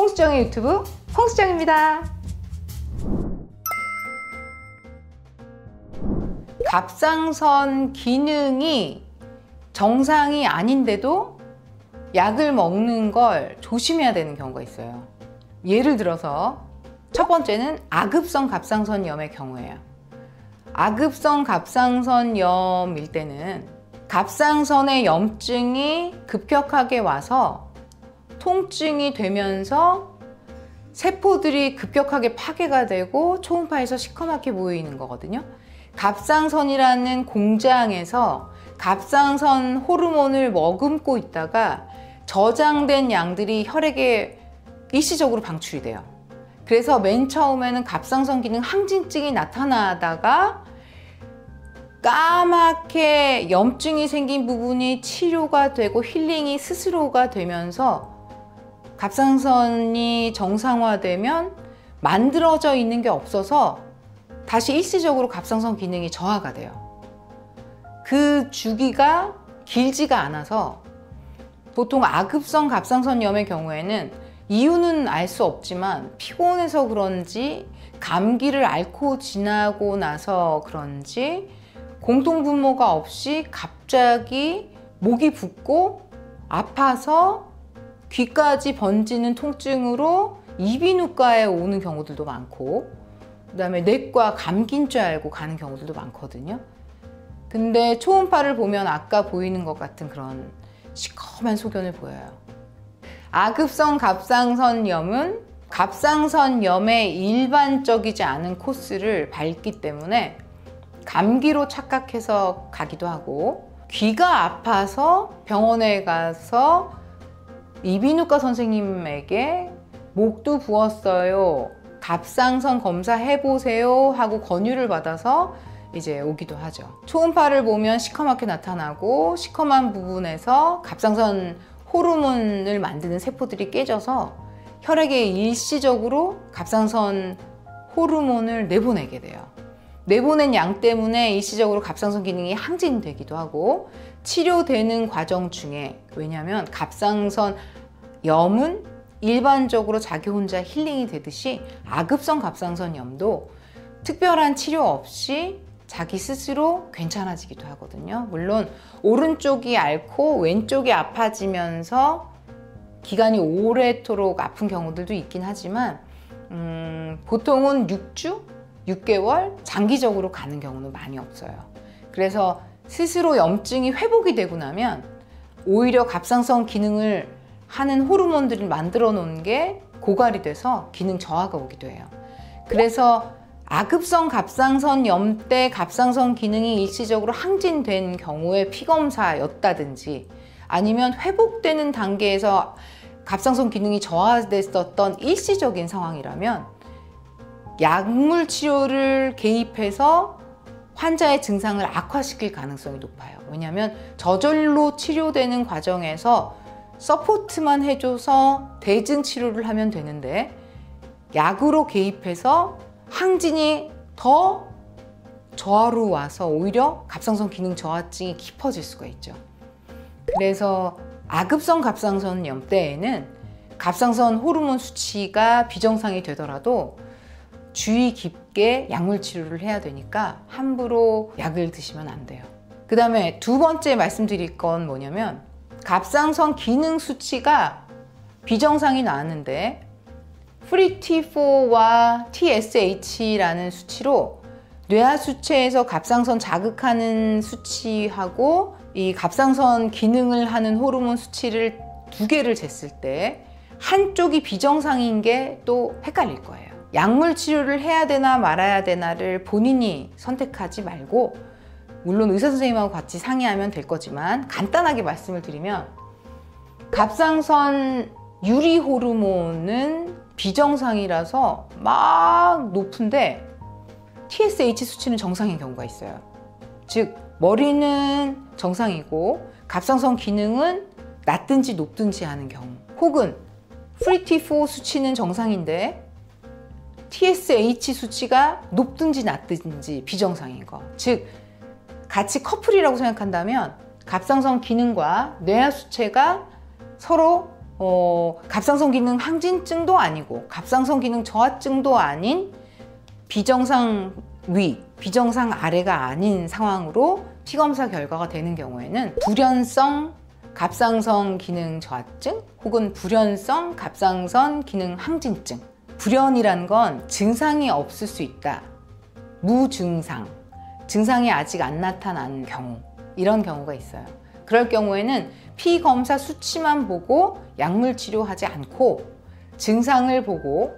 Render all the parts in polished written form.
홍수정의 유튜브 홍수정입니다. 갑상선 기능이 정상이 아닌데도 약을 먹는 걸 조심해야 되는 경우가 있어요. 예를 들어서 첫 번째는 아급성 갑상선염의 경우예요. 아급성 갑상선염일 때는 갑상선의 염증이 급격하게 와서 통증이 되면서 세포들이 급격하게 파괴가 되고 초음파에서 시커멓게 보이는 거거든요. 갑상선이라는 공장에서 갑상선 호르몬을 머금고 있다가 저장된 양들이 혈액에 일시적으로 방출이 돼요. 그래서 맨 처음에는 갑상선 기능 항진증이 나타나다가 까맣게 염증이 생긴 부분이 치료가 되고 힐링이 스스로가 되면서 갑상선이 정상화되면 만들어져 있는 게 없어서 다시 일시적으로 갑상선 기능이 저하가 돼요. 그 주기가 길지가 않아서 보통 아급성 갑상선염의 경우에는 이유는 알 수 없지만 피곤해서 그런지 감기를 앓고 지나고 나서 그런지 공통분모가 없이 갑자기 목이 붓고 아파서 귀까지 번지는 통증으로 이비인후과에 오는 경우들도 많고 그 다음에 내과 감기인 줄 알고 가는 경우들도 많거든요. 근데 초음파를 보면 아까 보이는 것 같은 그런 시커먼 소견을 보여요. 아급성 갑상선염은 갑상선염의 일반적이지 않은 코스를 밟기 때문에 감기로 착각해서 가기도 하고 귀가 아파서 병원에 가서 이비인후과 선생님에게 목도 부었어요, 갑상선 검사해보세요 하고 권유를 받아서 이제 오기도 하죠. 초음파를 보면 시커멓게 나타나고 시커먼 부분에서 갑상선 호르몬을 만드는 세포들이 깨져서 혈액에 일시적으로 갑상선 호르몬을 내보내게 돼요. 내보낸 양 때문에 일시적으로 갑상선 기능이 항진되기도 하고 치료되는 과정 중에, 왜냐하면 갑상선 염은 일반적으로 자기 혼자 힐링이 되듯이 아급성 갑상선염도 특별한 치료 없이 자기 스스로 괜찮아지기도 하거든요. 물론 오른쪽이 앓고 왼쪽이 아파지면서 기간이 오래도록 아픈 경우들도 있긴 하지만 보통은 6주, 6개월 장기적으로 가는 경우는 많이 없어요. 그래서 스스로 염증이 회복이 되고 나면 오히려 갑상선 기능을 하는 호르몬들을 만들어 놓은 게 고갈이 돼서 기능 저하가 오기도 해요. 그래서 아급성 갑상선염 때 갑상선 기능이 일시적으로 항진된 경우에 피검사였다든지 아니면 회복되는 단계에서 갑상선 기능이 저하됐었던 일시적인 상황이라면 약물 치료를 개입해서 환자의 증상을 악화시킬 가능성이 높아요. 왜냐하면 저절로 치료되는 과정에서 서포트만 해줘서 대증 치료를 하면 되는데 약으로 개입해서 항진이 더 저하로 와서 오히려 갑상선 기능 저하증이 깊어질 수가 있죠. 그래서 아급성 갑상선염 때에는 갑상선 호르몬 수치가 비정상이 되더라도 주의 깊게 약물 치료를 해야 되니까 함부로 약을 드시면 안 돼요. 그 다음에 두 번째 말씀드릴 건 뭐냐면 갑상선 기능 수치가 비정상이 나왔는데 프리T4와 TSH라는 수치로 뇌하수체에서 갑상선 자극하는 수치하고 이 갑상선 기능을 하는 호르몬 수치를 두 개를 쟀을 때 한쪽이 비정상인 게 또 헷갈릴 거예요. 약물 치료를 해야 되나 말아야 되나를 본인이 선택하지 말고, 물론 의사 선생님하고 같이 상의하면 될 거지만 간단하게 말씀을 드리면 갑상선 유리 호르몬은 비정상이라서 막 높은데 TSH 수치는 정상인 경우가 있어요. 즉 머리는 정상이고 갑상선 기능은 낮든지 높든지 하는 경우, 혹은 프리T4 수치는 정상인데 TSH 수치가 높든지 낮든지 비정상인 거, 즉 같이 커플이라고 생각한다면 갑상선 기능과 뇌하수체가 서로 갑상선 기능 항진증도 아니고 갑상선 기능 저하증도 아닌 비정상 위, 비정상 아래가 아닌 상황으로 피검사 결과가 되는 경우에는 불연성 갑상선 기능 저하증 혹은 불연성 갑상선 기능 항진증. 불연이란 건 증상이 없을 수 있다. 무증상, 증상이 아직 안 나타난 경우, 이런 경우가 있어요. 그럴 경우에는 피검사 수치만 보고 약물 치료하지 않고 증상을 보고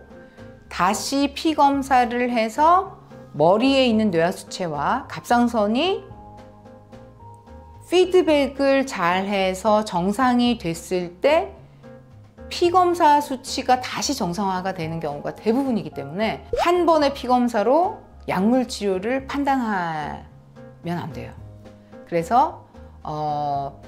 다시 피검사를 해서 머리에 있는 뇌하수체와 갑상선이 피드백을 잘 해서 정상이 됐을 때 피검사 수치가 다시 정상화가 되는 경우가 대부분이기 때문에 한 번의 피검사로 약물 치료를 판단하면 안 돼요. 그래서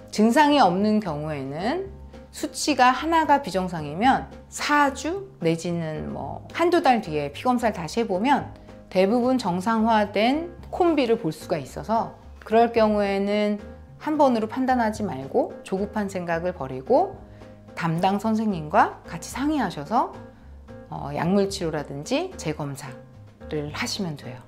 증상이 없는 경우에는 수치가 하나가 비정상이면 4주 내지는 한두 달 뒤에 피검사를 다시 해보면 대부분 정상화된 콤비를 볼 수가 있어서 그럴 경우에는 한 번으로 판단하지 말고 조급한 생각을 버리고 담당 선생님과 같이 상의하셔서 약물 치료라든지 재검사를 하시면 돼요.